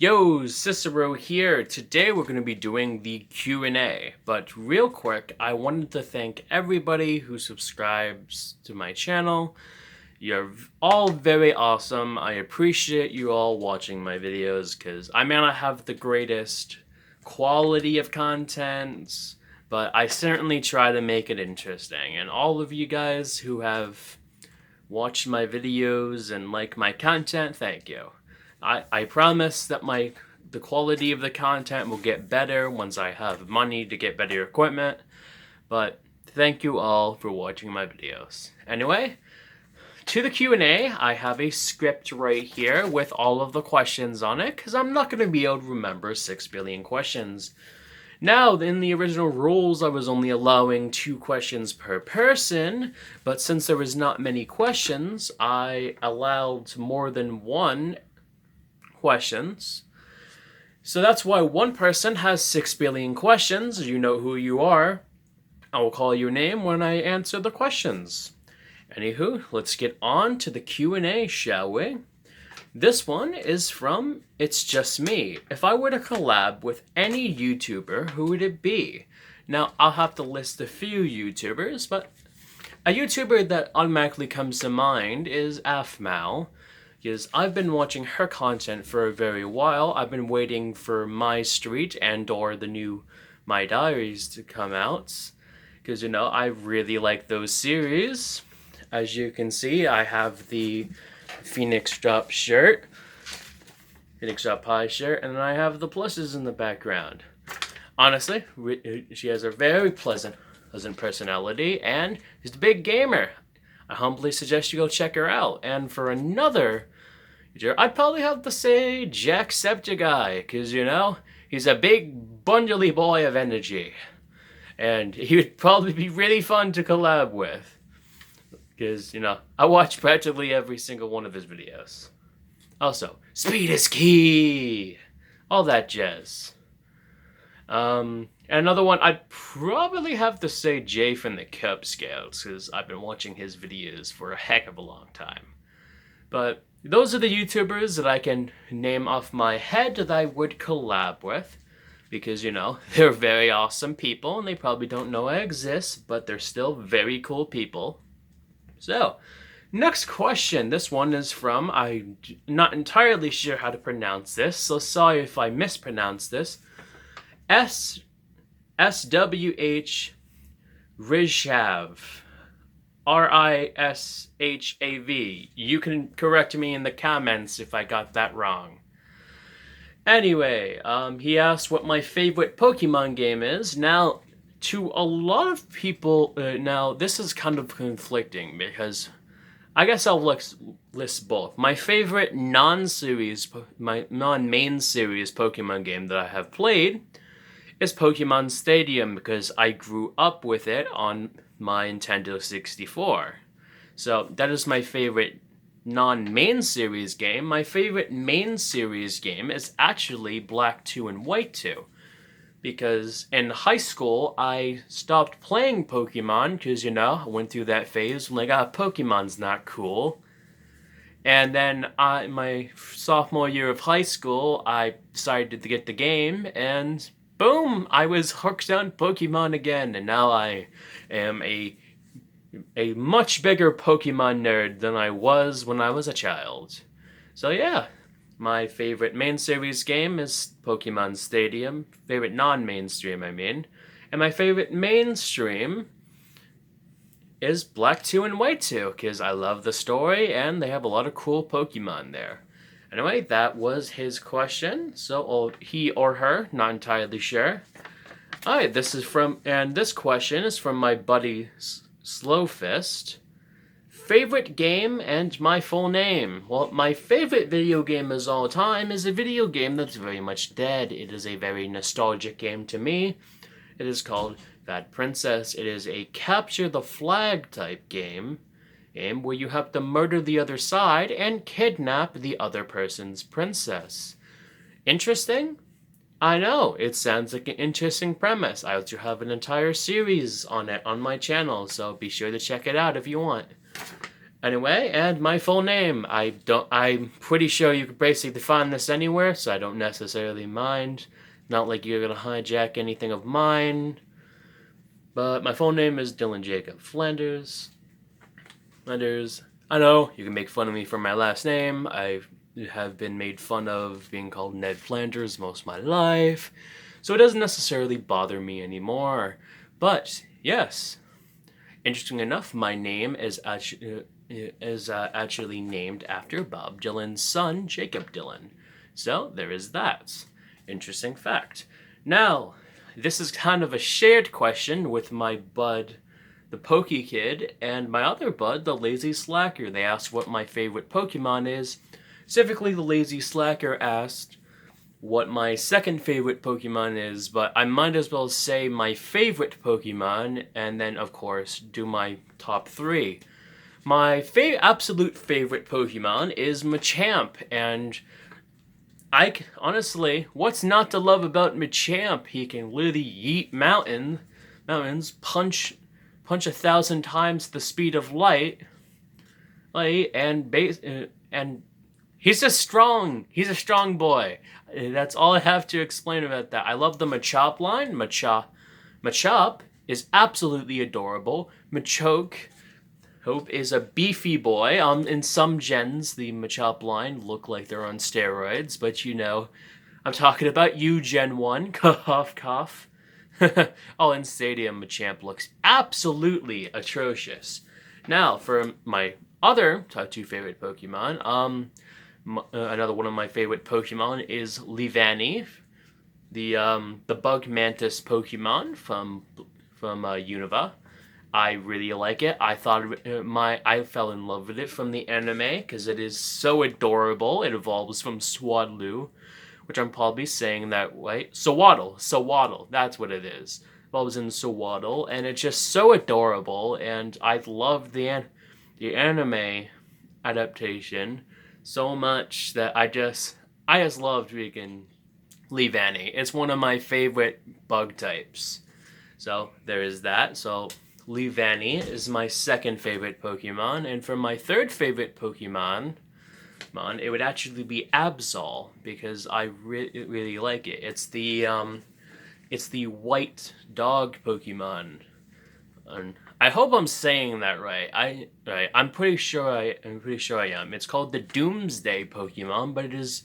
Yo, Cicero here. Today we're going to be doing the Q&A. But real quick, I wanted to thank everybody who subscribes to my channel. You're all very awesome. I appreciate you all watching my videos because I may not have the greatest quality of content, but I certainly try to make it interesting. And all of you guys who have watched my videos and like my content, thank you. I promise that the quality of the content will get better once I have money to get better equipment, but thank you all for watching my videos. Anyway, to the Q&A, I have a script right here with all of the questions on it, because I'm not going to be able to remember 6 billion questions. Now, in the original rules, I was only allowing 2 questions per person, but since there was not many questions, I allowed more than 1 questions. So that's why one person has 6 billion questions. You know who you are. I will call your name when I answer the questions. Anywho, let's get on to the Q&A, shall we? This one is from It's Just Me. If I were to collab with any YouTuber, who would it be? Now, I'll have to list a few YouTubers, but a YouTuber that automatically comes to mind is Afmal, because I've been watching her content for a very while. I've been waiting for My Street and or the new My Diaries to come out, because, you know, I really like those series. As you can see, I have the Phoenix Drop shirt, Phoenix Drop Pie shirt, and I have the pluses in the background. Honestly, she has a very pleasant personality, and she's a big gamer. I humbly suggest you go check her out. And for another, I'd probably have to say Jacksepticeye, because, you know, he's a big bundly boy of energy. And he would probably be really fun to collab with. Because, you know, I watch practically every single one of his videos. Also, speed is key! All that jazz. Another one, I'd probably have to say Jay from the Cub Scouts, because I've been watching his videos for a heck of a long time. But those are the YouTubers that I can name off my head that I would collab with, because, you know, they're very awesome people, and they probably don't know I exist, but they're still very cool people. So, next question. This one is from, I'm not entirely sure how to pronounce this, so sorry if I mispronounce this. SWH Rishav. Rishav. You can correct me in the comments if I got that wrong. Anyway, he asked what my favorite Pokemon game is. Now, to a lot of people, now this is kind of conflicting because I guess I'll list both. My favorite non-main series Pokemon game that I have played is Pokemon Stadium, because I grew up with it on my Nintendo 64. So that is my favorite non-main series game. My favorite main series game is actually Black 2 and White 2. Because in high school, I stopped playing Pokemon because, you know, I went through that phase when Pokemon's not cool. And then my sophomore year of high school, I decided to get the game, and boom, I was hooked on Pokemon again. And now I am a much bigger Pokemon nerd than I was when I was a child. So yeah. My favorite main series game is Pokemon Stadium. Favorite non-mainstream, I mean. And my favorite mainstream is Black 2 and White 2, because I love the story and they have a lot of cool Pokemon there. Anyway, that was his question. So, he or her, not entirely sure. Alright, this question is from my buddy Slowfist. Favorite game and my full name. Well, my favorite video game of all time is a video game that's very much dead. It is a very nostalgic game to me. It is called Bad Princess. It is a capture the flag type game where you have to murder the other side and kidnap the other person's princess. Interesting? I know, it sounds like an interesting premise. I also have an entire series on it on my channel, so be sure to check it out if you want. Anyway, and my full name. I'm pretty sure you could basically find this anywhere, so I don't necessarily mind. Not like you're gonna hijack anything of mine. But my full name is Dylan Jacob Flanders. Flanders. I know, you can make fun of me for my last name. I have been made fun of being called Ned Flanders most of my life. So it doesn't necessarily bother me anymore. But, yes. Interesting enough, my name is actually named after Bob Dylan's son, Jacob Dylan. So, there is that. Interesting fact. Now, this is kind of a shared question with my bud, the Pokey Kid, and my other bud, the Lazy Slacker. They asked what my favorite Pokemon is. Specifically, the Lazy Slacker asked what my second favorite Pokemon is, but I might as well say my favorite Pokemon, and then, of course, do my top three. My absolute favorite Pokemon is Machamp, and honestly, what's not to love about Machamp? He can literally yeet mountains, punch 1,000 times the speed of light, and he's a strong boy. That's all I have to explain about that. I love the Machop line. Machop is absolutely adorable. Machoke Hope is a beefy boy. In some gens, the Machop line look like they're on steroids, but you know, I'm talking about you, Gen 1. Cough, cough. Oh, in Stadium, Machamp looks absolutely atrocious. Now, for my other top two favorite Pokemon, another one of my favorite Pokemon is Leavanny, the Bug Mantis Pokemon from Unova. I really like it. I fell in love with it from the anime because it is so adorable. It evolves from Swadloon, which I'm probably saying that way. Sawaddle, that's what it is. Evolves in Sawaddle, and it's just so adorable. And I love the anime adaptation so much that I just loved freaking Leavanny. It's one of my favorite bug types. So there is that. So Leavanny is my second favorite Pokemon, and for my third favorite Pokemon, it would actually be Absol because I really like it. It's the white dog Pokemon. And I hope I'm saying that right. I'm pretty sure I am. It's called the Doomsday Pokemon, but it is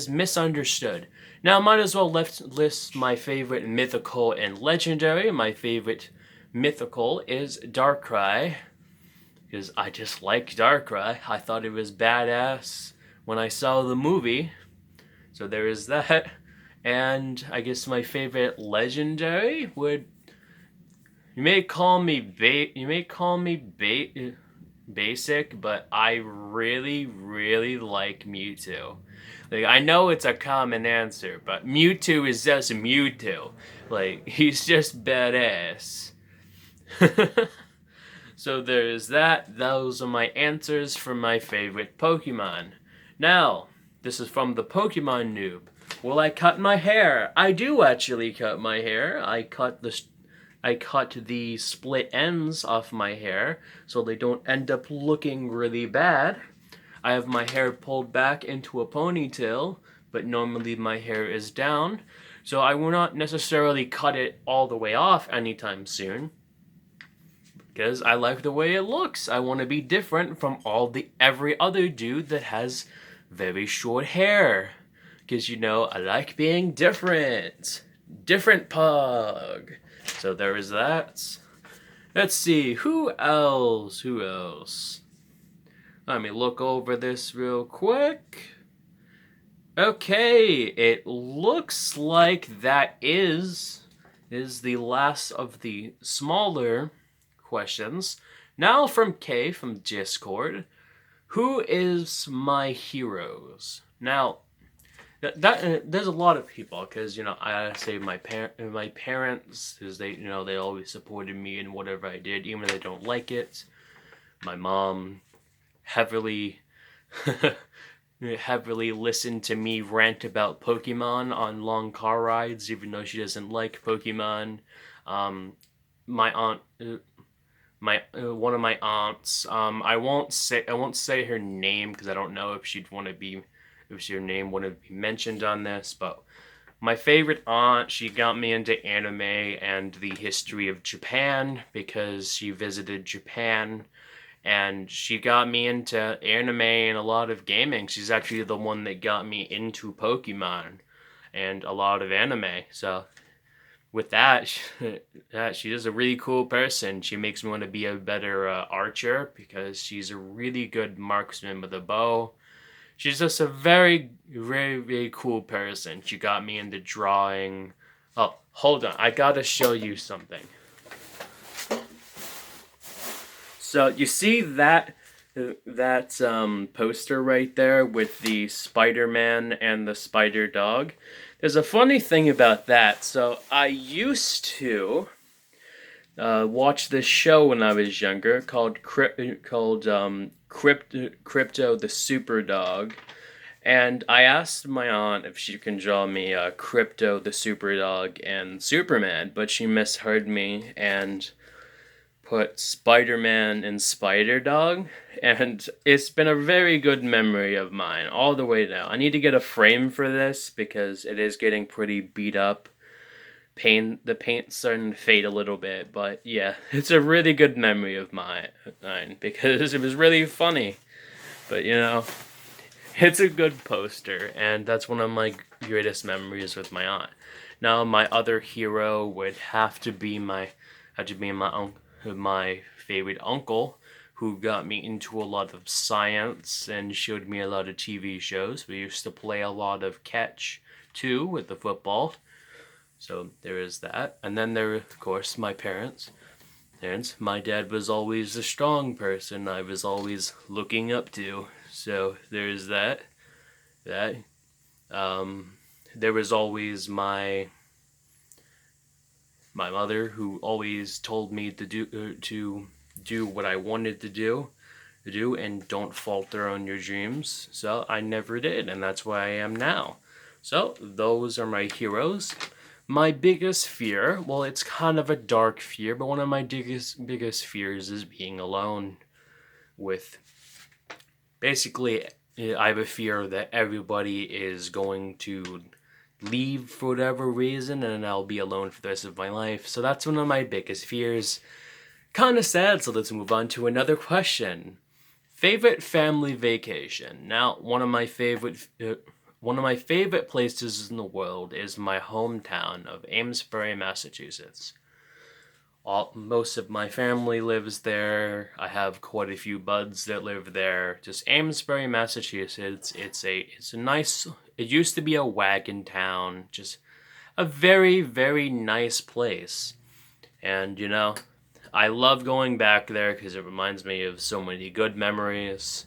misunderstood. Now, I might as well list my favorite mythical and legendary. My favorite mythical is Darkrai, because I just like Darkrai. I thought it was badass when I saw the movie. So there is that. And I guess my favorite legendary would... You may call me basic, but I really, really like Mewtwo. Like, I know it's a common answer, but Mewtwo is just Mewtwo. Like, he's just badass. So there's that. Those are my answers for my favorite Pokemon. Now, this is from the Pokemon Noob. Will I cut my hair? I do actually cut my hair. I cut the split ends off my hair so they don't end up looking really bad. I have my hair pulled back into a ponytail, but normally my hair is down, so I will not necessarily cut it all the way off anytime soon, because I like the way it looks. I want to be different from every other dude that has very short hair, because you know, I like being different. Different pug. So there is that. Let's see, who else? Let me look over this real quick. Okay, it looks like that is the last of the smaller questions. Now from Kay from Discord, who is my heroes? Now, there's a lot of people, because you know, I say my parents, because they always supported me in whatever I did, even if they don't like it. My mom heavily listened to me rant about Pokemon on long car rides, even though she doesn't like Pokemon. My my one of my aunts. I won't say her name because I don't know if her name wouldn't be mentioned on this. But my favorite aunt, she got me into anime and the history of Japan because she visited Japan, and she got me into anime and a lot of gaming. She's actually the one that got me into Pokemon and a lot of anime. So with that, she is a really cool person. She makes me want to be a better archer because she's a really good marksman with a bow. She's just a very, very, very cool person. She got me into drawing. Oh, hold on. I gotta show you something. So you see that poster right there with the Spider-Man and the Spider Dog? There's a funny thing about that. So I used to watch this show when I was younger called Crypto the Super Dog, and I asked my aunt if she can draw me Crypto the Super Dog and Superman, but she misheard me and put Spider-Man and Spider-Dog, and it's been a very good memory of mine all the way down. I need to get a frame for this because it is getting pretty beat up. The paint's starting to fade a little bit, but yeah, it's a really good memory of mine because it was really funny. But it's a good poster, and that's one of my greatest memories with my aunt. Now, my other hero would have to be my favorite uncle, who got me into a lot of science and showed me a lot of TV shows. We used to play a lot of catch too with the football. So there is that. And then there, of course, my parents. My dad was always the strong person I was always looking up to. So there's that. There was always my mother, who always told me to do what I wanted to do, and don't falter on your dreams. So I never did, and that's where I am now. So those are my heroes. My biggest fear, well, it's kind of a dark fear, but one of my biggest fears is being alone. With basically, I have a fear that everybody is going to leave for whatever reason, and I'll be alone for the rest of my life. So that's one of my biggest fears. Kind of sad, so let's move on to another question. Favorite family vacation. Now, one of my favorite places in the world is my hometown of Amesbury, Massachusetts. Most of my family lives there. I have quite a few buds that live there. Just Amesbury, Massachusetts. It's a nice. It used to be a wagon town. Just a very, very nice place. And I love going back there because it reminds me of so many good memories.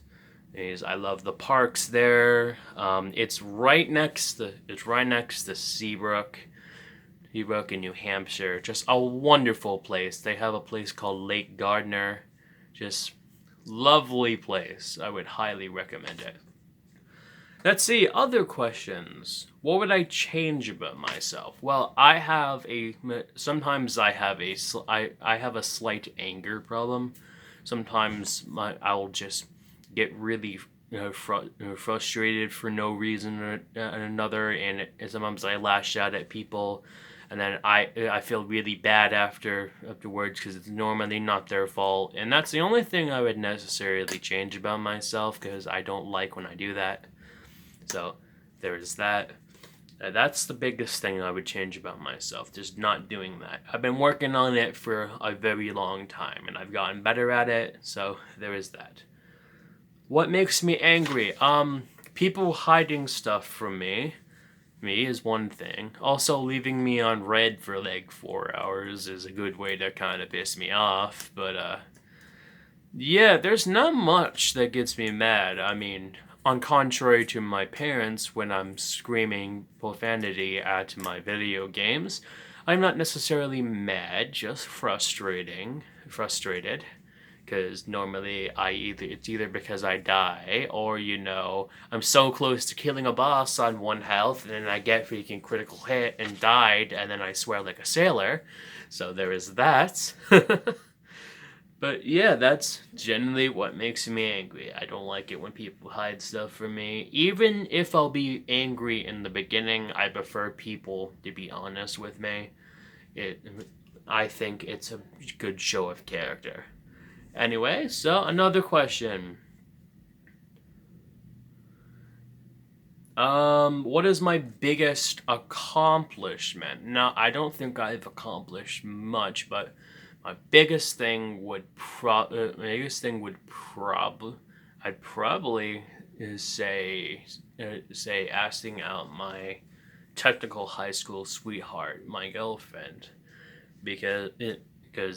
I love the parks there. It's right next to Seabrook in New Hampshire. Just a wonderful place. They have a place called Lake Gardner. Just lovely place. I would highly recommend it. Let's see, other questions. What would I change about myself? Well, sometimes I have a slight anger problem. Sometimes I'll just get really frustrated for no reason or another, and sometimes I lash out at people, and then I feel really bad afterwards because it's normally not their fault, and that's the only thing I would necessarily change about myself because I don't like when I do that. So there's that. That's the biggest thing I would change about myself, just not doing that. I've been working on it for a very long time, and I've gotten better at it, so there is that. What makes me angry? People hiding stuff from me is one thing. Also, leaving me on red for like 4 hours is a good way to kind of piss me off, but yeah, there's not much that gets me mad. I mean, on contrary to my parents, when I'm screaming profanity at my video games, I'm not necessarily mad, just frustrated. Because normally it's either because I die, or I'm so close to killing a boss on 1 health, and then I get freaking critical hit and died, and then I swear like a sailor. So there is that. But yeah, that's generally what makes me angry. I don't like it when people hide stuff from me. Even if I'll be angry in the beginning, I prefer people to be honest with me. It, I think it's a good show of character. Anyway, so another question. What is my biggest accomplishment? Now, I don't think I've accomplished much, but my biggest thing would I'd probably say asking out my technical high school sweetheart, my girlfriend, because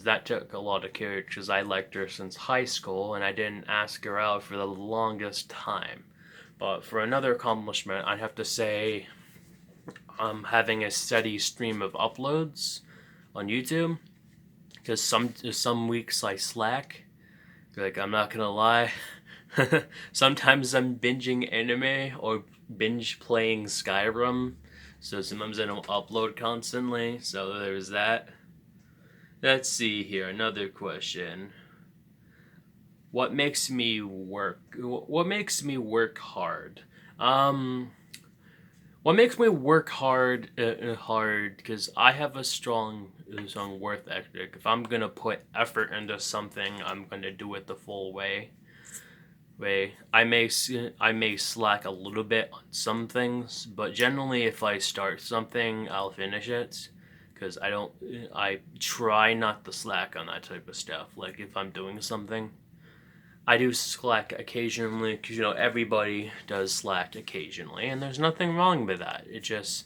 that took a lot of courage because I liked her since high school and I didn't ask her out for the longest time. But for another accomplishment, I'd have to say having a steady stream of uploads on YouTube. Because some weeks I slack. Like, I'm not gonna lie. Sometimes I'm binging anime or binge playing Skyrim. So sometimes I don't upload constantly. So there's that. Let's see here. Another question. What makes me work? What makes me work hard? What makes me work hard? Hard because I have a strong work ethic. If I'm gonna put effort into something, I'm gonna do it the full way. I may slack a little bit on some things, but generally, if I start something, I'll finish it. Because I try not to slack on that type of stuff. Like if I'm doing something. I do slack occasionally because, everybody does slack occasionally, and there's nothing wrong with that. It just,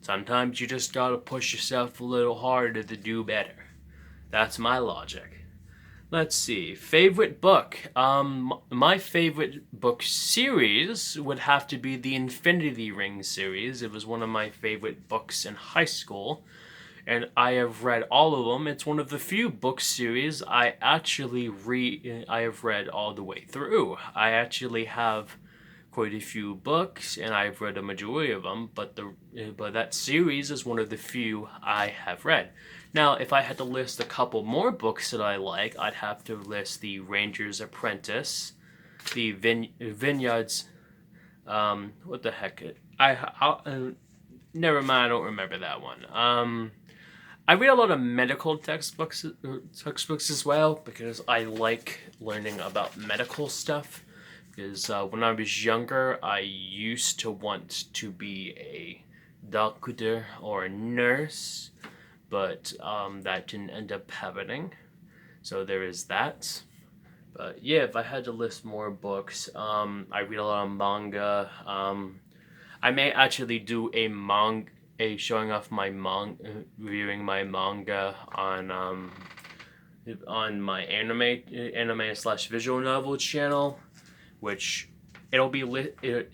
sometimes you just gotta push yourself a little harder to do better. That's my logic. Let's see. Favorite book? My favorite book series would have to be the Infinity Ring series. It was one of my favorite books in high school. And I have read all of them. It's one of the few book series I have read all the way through. I actually have quite a few books, and I've read a majority of them. But that series is one of the few I have read. Now, if I had to list a couple more books that I like, I'd have to list the Ranger's Apprentice, the Vineyards. What the heck? Never mind. I don't remember that one. I read a lot of medical textbooks as well because I like learning about medical stuff. Because when I was younger, I used to want to be a doctor or a nurse, but that didn't end up happening. So there is that. But yeah, if I had to list more books, I read a lot of manga. I may actually do a showing off my reviewing my manga on my anime slash visual novel channel, which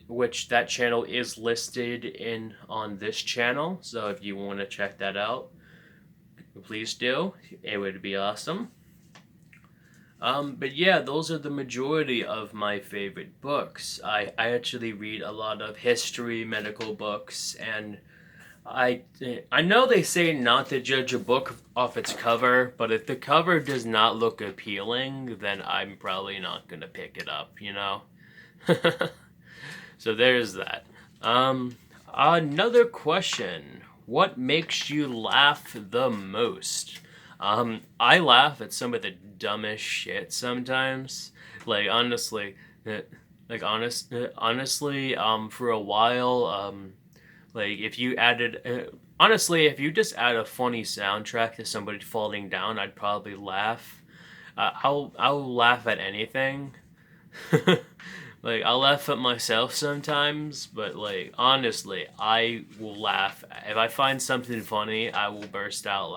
which that channel is listed in on this channel. So if you want to check that out, please do. It would be awesome. But yeah, those are the majority of my favorite books. I actually read a lot of history, medical books, and I know they say not to judge a book off its cover, but if the cover does not look appealing, then I'm probably not gonna pick it up, So there's that. Another question. What makes you laugh the most? I laugh at some of the dumbest shit sometimes. Like honestly, honestly, for a while, like if you honestly, if you just add a funny soundtrack to somebody falling down, I'd probably laugh. I'll laugh at anything. Like I'll laugh at myself sometimes, but like honestly, I will laugh if I find something funny. I will burst out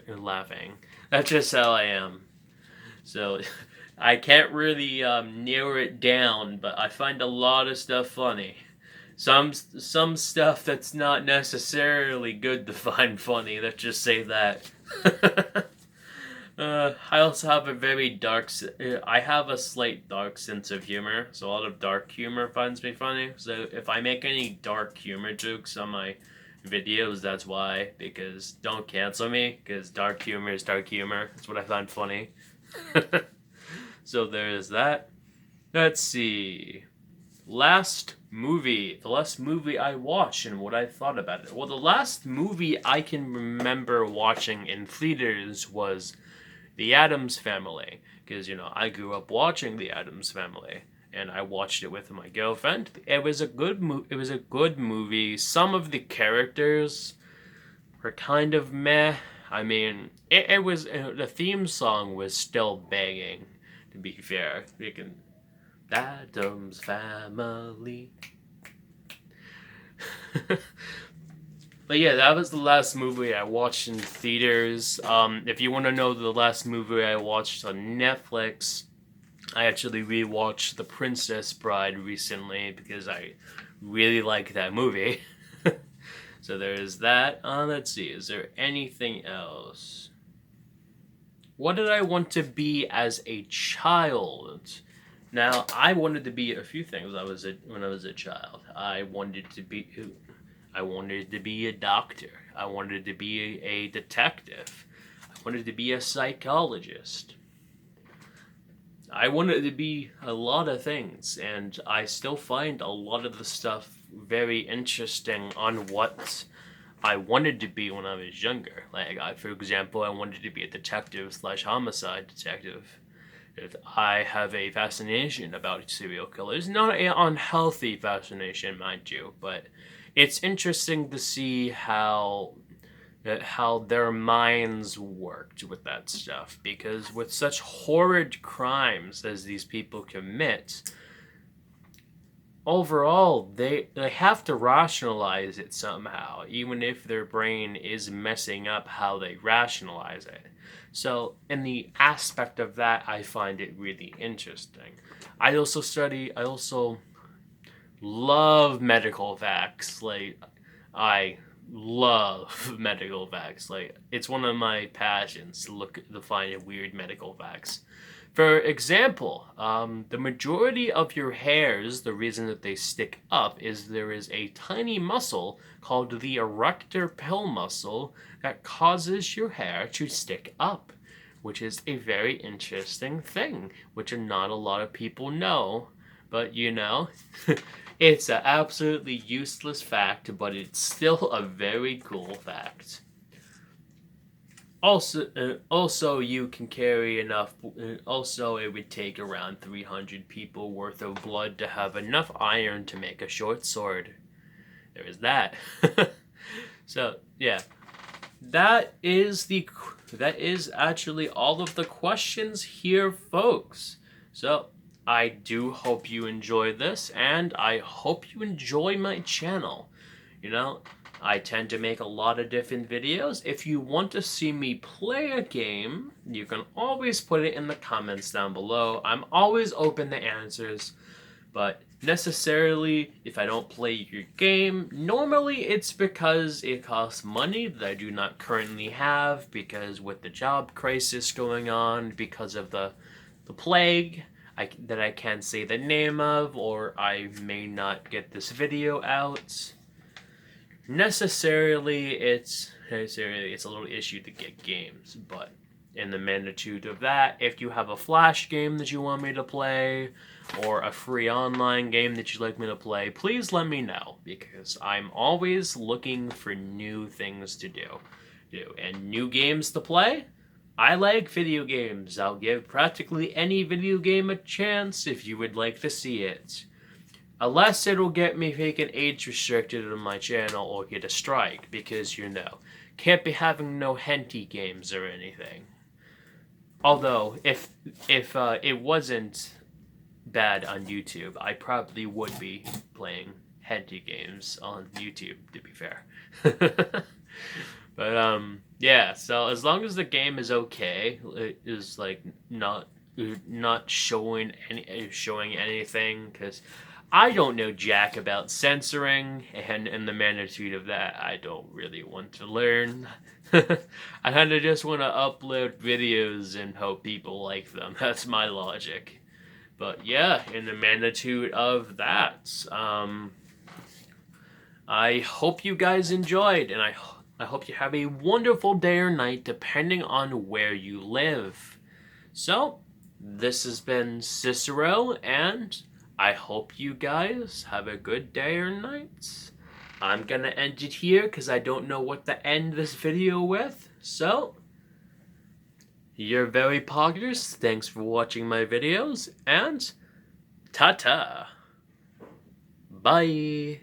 laughing. That's just how I am. So I can't really narrow it down, but I find a lot of stuff funny. Some stuff that's not necessarily good to find funny. Let's just say that. I also have a very I have a slight dark sense of humor, so a lot of dark humor finds me funny. So if I make any dark humor jokes on my videos, that's why. Because don't cancel me, because dark humor is dark humor. That's what I find funny. So there's that. Let's see. The last movie I watched and what I thought about it. Well, the last movie I can remember watching in theaters was The Addams Family, because I grew up watching The Addams Family, and I watched it with my girlfriend. It was a good movie. Some of the characters were kind of meh. I mean, it was the theme song was still banging. To be fair, we can Addams Family. But yeah, that was the last movie I watched in theaters. If you want to know the last movie I watched on Netflix, I actually rewatched The Princess Bride recently because I really like that movie. So there is that. Let's see, is there anything else? What did I want to be as a child? Now, I wanted to be a few things when I was a child. I wanted to be a doctor. I wanted to be a detective. I wanted to be a psychologist. I wanted to be a lot of things, and I still find a lot of the stuff very interesting on what I wanted to be when I was younger. For example, I wanted to be a detective/homicide detective. I have a fascination about serial killers. Not an unhealthy fascination, mind you, but it's interesting to see how their minds worked with that stuff, because with such horrid crimes as these people commit, overall they have to rationalize it somehow, even if their brain is messing up how they rationalize it. So in the aspect of that, I find it really interesting. I also love medical facts. I love medical facts. It's one of my passions to find weird medical facts. For example, the majority of your hairs, the reason that they stick up is there is a tiny muscle called the erector pill muscle that causes your hair to stick up, which is a very interesting thing, which not a lot of people know. But it's an absolutely useless fact, but it's still a very cool fact. Also, you can carry enough. Also, it would take around 300 people worth of blood to have enough iron to make a short sword. There is that. So yeah, that is actually all of the questions here, folks. So I do hope you enjoy this, and I hope you enjoy my channel. I tend to make a lot of different videos. If you want to see me play a game, you can always put it in the comments down below. I'm always open to answers, but necessarily, if I don't play your game, normally it's because it costs money that I do not currently have, because with the job crisis going on, because of the plague that I can't say the name of, or I may not get this video out. Necessarily, it's a little issue to get games, but in the magnitude of that, if you have a Flash game that you want me to play, or a free online game that you'd like me to play, please let me know, because I'm always looking for new things to do and new games to play. I like video games. I'll give practically any video game a chance if you would like to see it. Unless it'll get me freaking age restricted on my channel or get a strike, because can't be having no hentai games or anything. Although if it wasn't bad on YouTube, I probably would be playing hentai games on YouTube, to be fair. But yeah, so as long as the game is okay, it is not showing anything, because I don't know jack about censoring, and in the magnitude of that, I don't really want to learn. I kind of just want to upload videos and hope people like them. That's my logic. But yeah, in the magnitude of that, I hope you guys enjoyed, and I hope you have a wonderful day or night, depending on where you live. So, this has been Cicero, and I hope you guys have a good day or night. I'm gonna end it here because I don't know what to end this video with. So, you're very poggers. Thanks for watching my videos, and ta-ta. Bye.